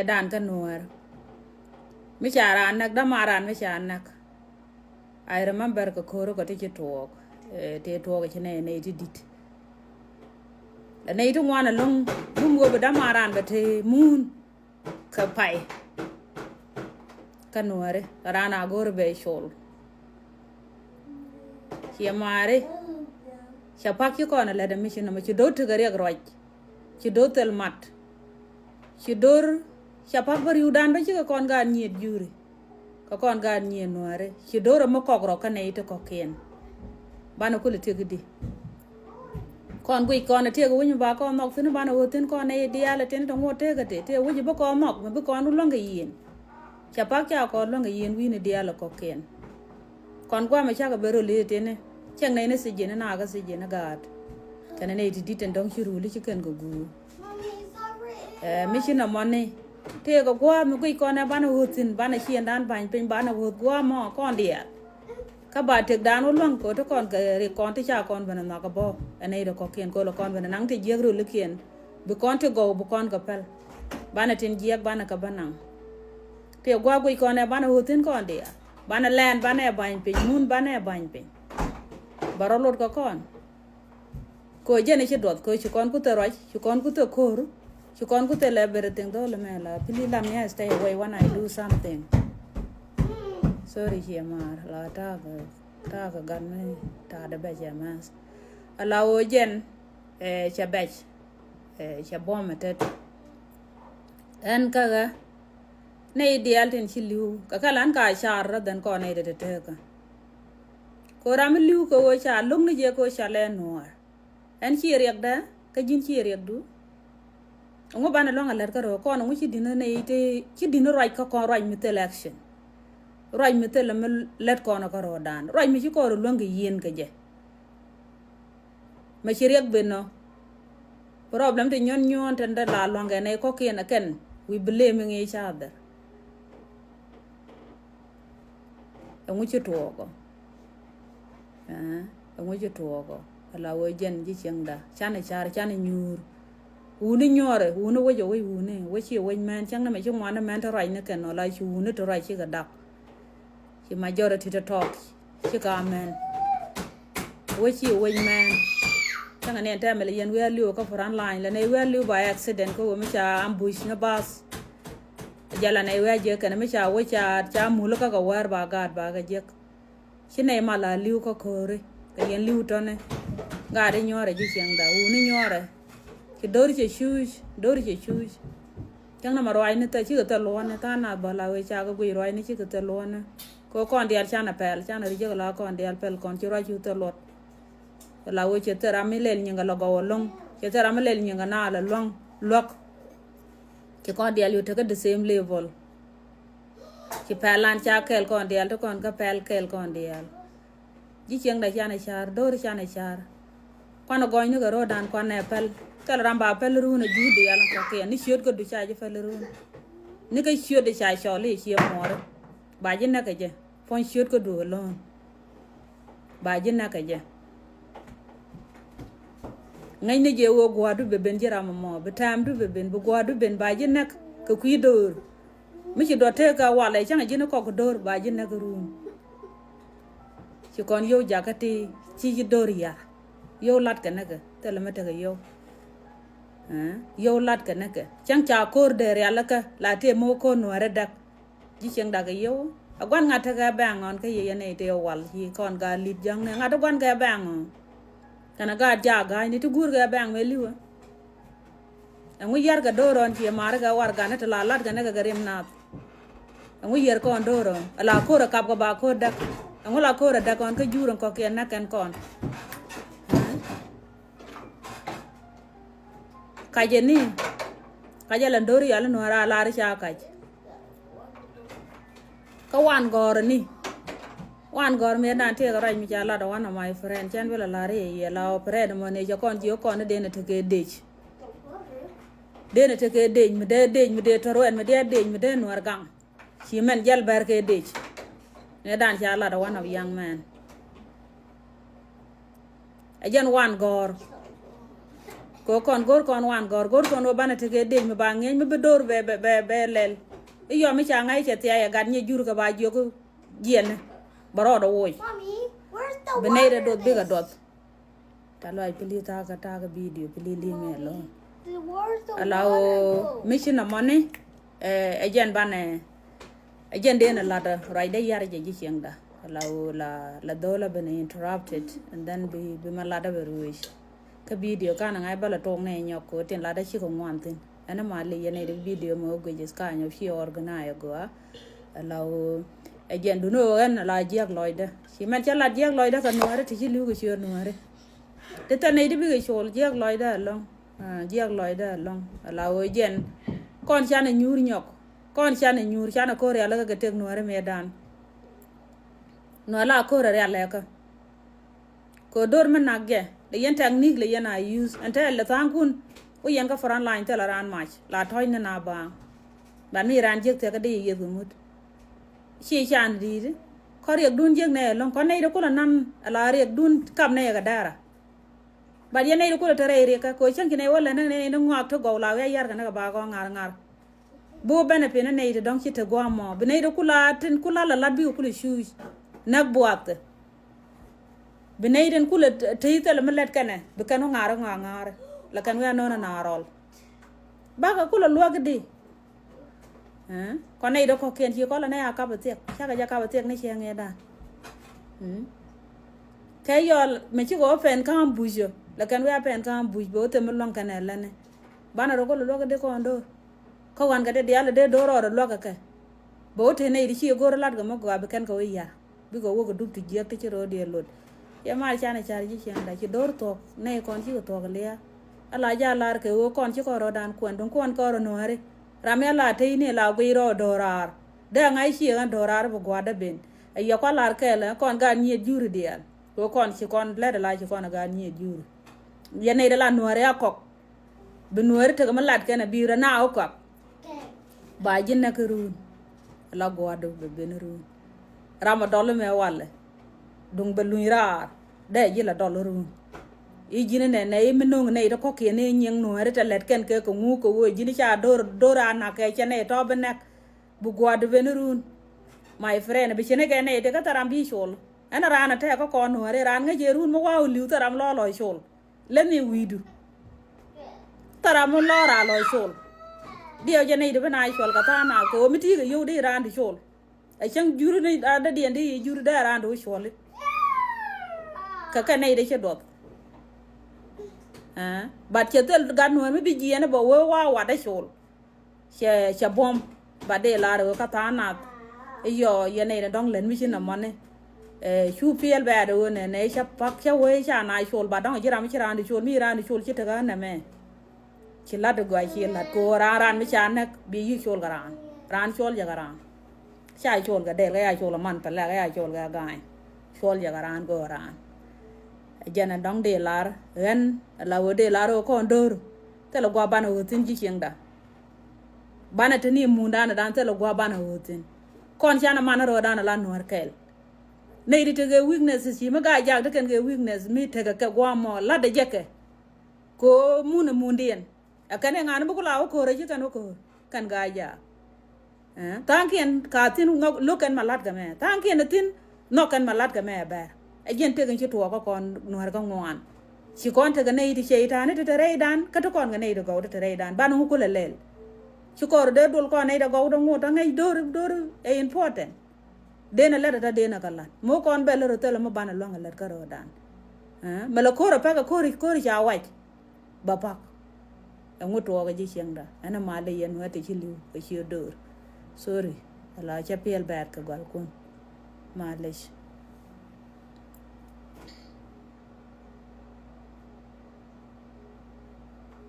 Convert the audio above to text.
Dan kan nuer. Michara anak damaran micha anak. I remember ko koro ko tiki talk. Te talk chine ne didit. Ne itu wana lung go damaran bete moon ka pai. Kan nuere rana gor be shol. Chia mare. Chia pak ko na leda michina ma chi do to gari agroj. Chi do tel mat. Chi dor Chapak bar yudan ba chika kon gan nyet juri. Ka kon gan nyet nuare. Chidora mo kokro ka ne ito kokien. Bana kule tigidi. Kon gui kon tiga winyo ba kon mok sinu bana wotin kon ne diala tin to ngo tega te. Te winyo ba kon mok. Mabi kon ulonga yin. Chapak cha kon ulonga yin wini diala kokien. Kon kwa ma chaka bero li tine. Chang na ina sijina na aga sijina gaad. Kana ne iti diten dong shiruli chicken go gu. Mission money. Te ko gwa mi kui kon bana hutin bana chien dan ban pin bana hut gwa mo kon dia ka ba tek dan ulong ko to kon ka re kon ti cha kon bana na ka bo ene do ko kien ko lo kon bana nang te jegru le kien bu kon te go bu kon ka pel bana tin jeg bana ka banang te gwa kui kon bana hutin kon dia bana len bana ban pin mun bana ban pin barolot ko kon ko jene ci dot ko ci kon ku te roj ci kon ku te koru She can't go tell everything though, Lamela. Please let me stay away when I do something. Sorry, here, Mar. La taga gun me. Tada beja mas. Allow again, chabach, chabomated. And kaga, nay the altin chilu, kakalanka char than cornated a turka. Koramilu ko cha lung the jeko chalen noir. And she react there, Kajin she react do. Ngo bana longa ler karo ko no chi dina ne ite chi dina right ka ko right mit election right mit le let ko no karo dan right mi chi ko ro longa yen ka je ma chi rek beno problem te nyon tan da la longa ne ko ken ken we blaming each other ngo chi to ko ngo chi to ko la wo jen ji chengda chane char chane nyur uni nyore uni wojo we uni wechi we man chang na me chung wana man to right ne ken no la chu uni to right chi ga dak chi majority to talk chi ka man wechi we man chang ne ta me yen we liu ka front line la ne we liu by accident ko me cha ambush na bus jala ne we je ken me cha we cha mulu ka war ba gad ba ga je chi ne ma la liu ko kore ka yen liu to ne ga de nyore ji chang da uni nyore Dori che shoes chang na marwai ne ta chi ta lo ne ta na bala we cha ga gui roi ne chi ta lo ne ko kon dia cha na pel cha na ri je la kon dia pel kon chi roi chu ta lot la we che ta ra mi lel nyanga lo go long che ta ra mi lel nyanga na la long lok che kon dia lu ta ga the same level chi pelan cha kel kon dia to kon ka pel kel kon dia ji chang da cha na char dori cha na char kon go ni ga ro dan kon ne pel kala ramba pelru na judi ala ko ke ni shiot ko du cha je pelru ni ka shiot de cha shole shi more ba jin na ka je fon shiot ko du lon ba jin na ka je ngai ne je wo gwa du be ben jira mo be tam du be ben bu gwa du ben ba jin na ka ku dor mi ci do te ka wala cha jin ko ko dor ba jin na ka ru ci kon yo jakati ci dor ya yo lat ka na ka te la meta ka yo lat ka nake chang cha kor de ya ka la te mo ko no re dak ji chang da ga yo agwan ngata ga bang on ka ye ne te wal hi kon ga lit jang ne ngata gwan ga bang kana ga ja ga ni tu gur ga bang me liwa ngu yar ga doron ti mar ga war ga ne ta la lat ga ne ga rem na ngu yer kon doron ala ko ra kap ga ba ko dak ngu la ko ra dak on ka juron ko ken na kan kon kaje ni kaje la ndori ala no ara la cha kaje ka wan gor ni wan gor me dan te ga mi cha la da one of my friend chen bela la re ye la opre de mo ne je kon ji kon de ne te ke de mi de to ro en mi de no gang chi men jal ber ke de ne dan cha la da one of young man ajen wan gor ko kon gor kon wan gor kon bana te ke de me ba ngen me bedor be lel iyo mi cha ngai che tia ya gad nye jur ka ba jo ko jen baro do woy Mommy, where's the water? benere do biga dot talo ay pili ta ka video pili li me lo Where's the allow water? mission na money agent bane agent de na lada right de yar je ji chenga allow la dola bene interrupted and then be malada be ruish ka video kana ngai bala tong ne nyoko tin lada chi ko ngwantin ana mali yene de video mo go je ska nyo chi organize go allow agent du no en la jiak loida chi man cha la jiak loida ka no are ti chi lu go chi no are te ta nei de bi go chol jiak loida long jiak loida long allow agent kon cha na nyur nyok kon cha na nyur cha na ko re ala ga tek no are medan no la ko re ala ka ko dor man nagge le yen technique le yen I use ante le tankun o yen ka foran line te la ran match la toy na ba ban mi ran jek te ka de ye gumut chi chan di ko re dun jek ne lon ko ne de ko nan ala re dun kam ne ga dara ba yen ne ko te re ka ko chen ki ne wala ne ngak to go la we yar ka na ba go ngar bo bene pe ne de don chi te go mo be ne de kula tin kula la bi ko le shoes nak buat benayden kula teytel melet kane be kanu ngar la kan we no na rol ba ka kula luagdi ko nay do ko ken chi ko la na ka batek chaka ja ka batek ne chenge da kay yol me chi go pen kam bujo la kan we pen kam buj bo te melon kane la ne bana ro ko luagdi ko ndo ko wan ga de yalla de do ro luaga ka bo te ne di chi go lat ga mo go be kan ko ya bi go wo go duk ti je te chi ro de lot ya mal chana char ji chen da chi dor to ne kon chi to ga le ala ja lar ke wo kon chi ko ro dan kon don kon ko ro no re ram ya la te ne la gwi ro dorar da ngai chi ga dorar bo gwa da ben ya ko lar ke la kon ga ni juri de ko kon chi kon le da la chi kon ga ni juri ya ne da la no re akok be no re te ga malat ke na bi ra na o ko ba jin na ke ru la gwa do be ben ru ram do me wale dung belun rar de yila doloru i jine ne menung ne to ko ke ne nyeng no re ta let ken ke ko ngu ko wo jine cha dora na ke chene to benek bu gwad venerun my friend bi chene ke ne de ka taram bi shol ana rana te ko ko no re ran nge jerun mo wa liu taram lo shol let me widu taram lo ra lo shol dio jene de bana shol ka ta na ko mi ti ga yo de ran di shol ai chang juru ne da de ndi juru da ran do shol ka này đấy chứ được bạn chơi tới gan nuôi mới bị gì nó bảo wow đấy xول xe bom bạn để là rồi các thằng nào giờ giờ này là đang lên mới xin làm món này chú phiền về rồi này xe bắc xe quay xe này xول bạn đang ở chỉ làm đi xول mi ra đi xول chứ thế cái này mẹ chỉ là được gọi chỉ là cô ra mới chán này bị gì xول cái ran xول giờ cái xe xول cái để cái xول là man phải là cái xول cái gai xول giờ cái ran cô ran jana dong de lar ren la wo de laro ko ndor te lo gwa bana wotin ji chenga bana tani munda na dan te lo gwa bana wotin kon chana mana ro dan la nor kel nei de ge weakness si ma ga ja de ken ge weakness mi te ga gwa mo la de jeke ko muna mundien akane ngana bu ko la ko re ji kan ko kan ga ja tanken ka tin lo ken malat ga me tanken tin no kan malat ga me ba agent te gan ci to ko kon nuar ko ngwan ci kon te ga nei ti sheytane te re dan ka to kon ga nei do go te re dan ban hu ko le lel ci ko de dol ko nei do go do ngota ngai dor e important de na le da de na kala mo kon be le te le mo ban lo ngal ka ro dan me lo ko ro pa ka ko ri ja wa ba pa ngu to ga ji chengda ana ma le yen wa te ci liu ko ci dor sorry ala cha pel bat ka gal kun ma le